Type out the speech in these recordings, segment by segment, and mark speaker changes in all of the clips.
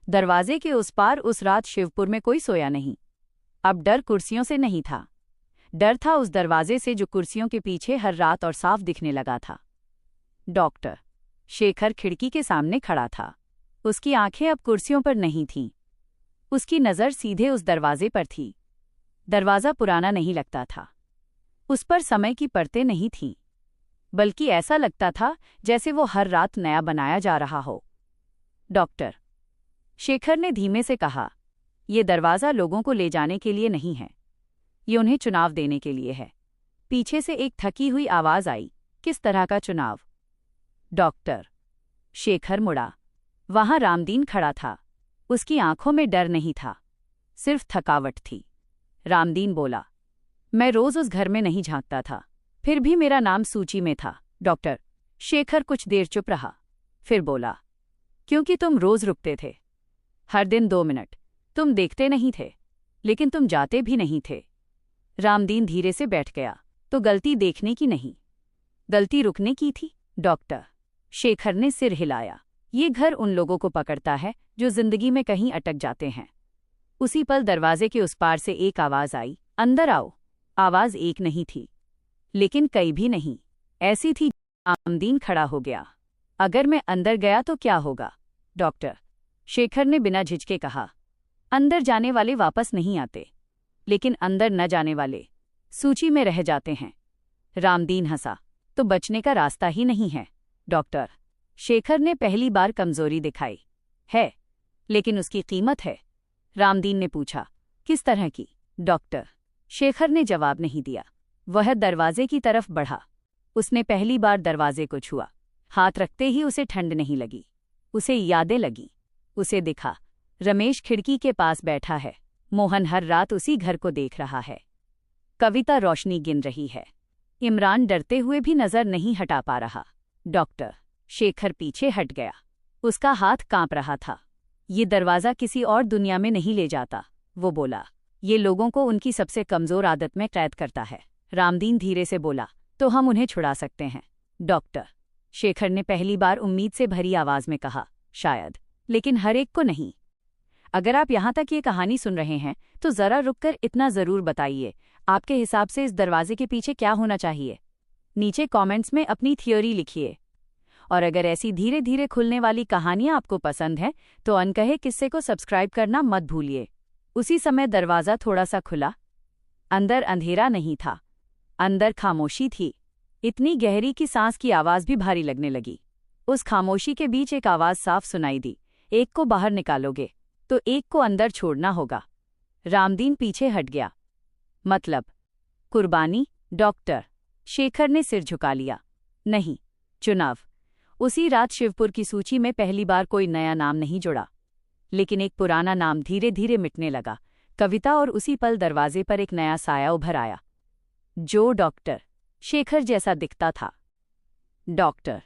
Speaker 1: दरवाजे के उस पार उस रात शिवपुर में कोई सोया नहीं। अब डर कुर्सियों से नहीं था, डर था उस दरवाजे से जो कुर्सियों के पीछे हर रात और साफ दिखने लगा था। डॉक्टर शेखर खिड़की के सामने खड़ा था। उसकी आंखें अब कुर्सियों पर नहीं थीं। उसकी नज़र सीधे उस दरवाजे पर थी। दरवाज़ा पुराना नहीं लगता था, उस पर समय की परतें नहीं थीं, बल्कि ऐसा लगता था जैसे वो हर रात नया बनाया जा रहा हो। डॉक्टर, शेखर ने धीमे से कहा, ये दरवाज़ा लोगों को ले जाने के लिए नहीं है, ये उन्हें चुनाव देने के लिए है। पीछे से एक थकी हुई आवाज़ आई, किस तरह का चुनाव? डॉक्टर शेखर मुड़ा। वहां रामदीन खड़ा था। उसकी आंखों में डर नहीं था, सिर्फ थकावट थी। रामदीन बोला, मैं रोज उस घर में नहीं झांकता था, फिर भी मेरा नाम सूची में था। डॉक्टर शेखर कुछ देर चुप रहा, फिर बोला, क्योंकि तुम रोज रुकते थे, हर दिन 2 मिनट। तुम देखते नहीं थे, लेकिन तुम जाते भी नहीं थे। रामदीन धीरे से बैठ गया। तो गलती देखने की नहीं, गलती रुकने की थी। डॉक्टर शेखर ने सिर हिलाया। ये घर उन लोगों को पकड़ता है जो जिंदगी में कहीं अटक जाते हैं। उसी पल दरवाजे के उस पार से एक आवाज आई, अंदर आओ। आवाज एक नहीं थी, लेकिन कई भी नहीं। ऐसी थी। रामदीन खड़ा हो गया। अगर मैं अंदर गया तो क्या होगा? डॉक्टर शेखर ने बिना झिझके कहा, अंदर जाने वाले वापस नहीं आते, लेकिन अंदर न जाने वाले सूची में रह जाते हैं। रामदीन हंसा, तो बचने का रास्ता ही नहीं है। डॉक्टर शेखर ने पहली बार कमजोरी दिखाई। है, लेकिन उसकी कीमत है। रामदीन ने पूछा, किस तरह की? डॉक्टर शेखर ने जवाब नहीं दिया। वह दरवाजे की तरफ बढ़ा। उसने पहली बार दरवाजे को छुआ। हाथ रखते ही उसे ठंड नहीं लगी, उसे यादें लगी। उसे दिखा, रमेश खिड़की के पास बैठा है, मोहन हर रात उसी घर को देख रहा है, कविता रोशनी गिन रही है, इमरान डरते हुए भी नजर नहीं हटा पा रहा। डॉक्टर शेखर पीछे हट गया। उसका हाथ कांप रहा था। ये दरवाज़ा किसी और दुनिया में नहीं ले जाता, वो बोला। ये लोगों को उनकी सबसे कमज़ोर आदत में कैद करता है। रामदीन धीरे से बोला, तो हम उन्हें छुड़ा सकते हैं? डॉक्टर शेखर ने पहली बार उम्मीद से भरी आवाज़ में कहा, शायद, लेकिन हर एक को नहीं। अगर आप यहाँ तक ये कहानी सुन रहे हैं तो ज़रा रुककर इतना ज़रूर बताइए, आपके हिसाब से इस दरवाजे के पीछे क्या होना चाहिए? नीचे कमेंट्स में अपनी थियोरी लिखिए। और अगर ऐसी धीरे धीरे खुलने वाली कहानियां आपको पसंद हैं तो अनकहे किस्से को सब्सक्राइब करना मत भूलिए। उसी समय दरवाज़ा थोड़ा सा खुला। अंदर अंधेरा नहीं था, अंदर खामोशी थी, इतनी गहरी कि सांस की आवाज़ भी भारी लगने लगी। उस खामोशी के बीच एक आवाज़ साफ सुनाई दी, एक को बाहर निकालोगे तो एक को अंदर छोड़ना होगा। रामदीन पीछे हट गया। मतलब कुर्बानी? डॉक्टर शेखर ने सिर झुका लिया। नहीं, चुनाव। उसी रात शिवपुर की सूची में पहली बार कोई नया नाम नहीं जुड़ा, लेकिन एक पुराना नाम धीरे धीरे मिटने लगा। कविता। और उसी पल दरवाजे पर एक नया साया उभर आया, जो डॉक्टर शेखर जैसा दिखता था। डॉक्टर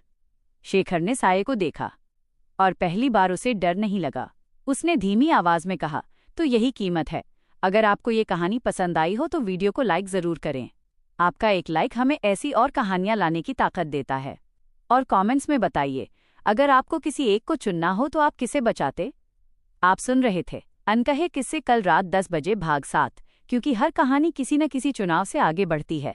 Speaker 1: शेखर ने साये को देखा और पहली बार उसे डर नहीं लगा। उसने धीमी आवाज में कहा, तो यही कीमत है। अगर आपको ये कहानी पसंद आई हो तो वीडियो को लाइक ज़रूर करें। आपका एक लाइक हमें ऐसी और कहानियां लाने की ताकत देता है। और कमेंट्स में बताइए, अगर आपको किसी एक को चुनना हो तो आप किसे बचाते? आप सुन रहे थे अनकहे किस्से, कल रात 10 बजे भाग 7, क्योंकि हर कहानी किसी न किसी चुनाव से आगे बढ़ती है।